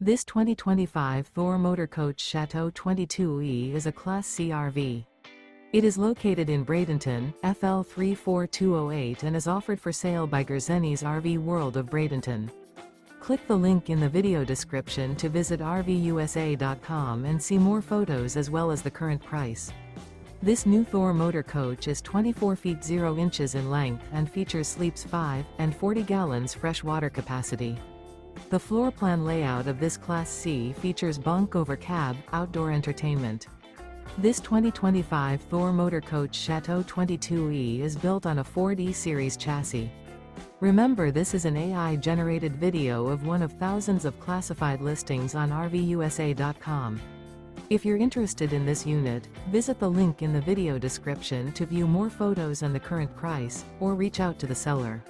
This 2025 Thor Motor Coach Chateau 22E is a Class C RV. It is located in Bradenton, FL 34208 and is offered for sale by Gerzeny's RV World of Bradenton. Click the link in the video description to visit RVUSA.com and see more photos as well as the current price. This new Thor Motor Coach is 24 feet 0 inches in length and features sleeps 5 and 40 gallons fresh water capacity. The floor plan layout of this Class C features bunk over cab, outdoor entertainment. This 2025 Thor Motor Coach Chateau 22E is built on a Ford E-Series chassis. Remember, this is an AI-generated video of one of thousands of classified listings on RVUSA.com. If you're interested in this unit, visit the link in the video description to view more photos and the current price, or reach out to the seller.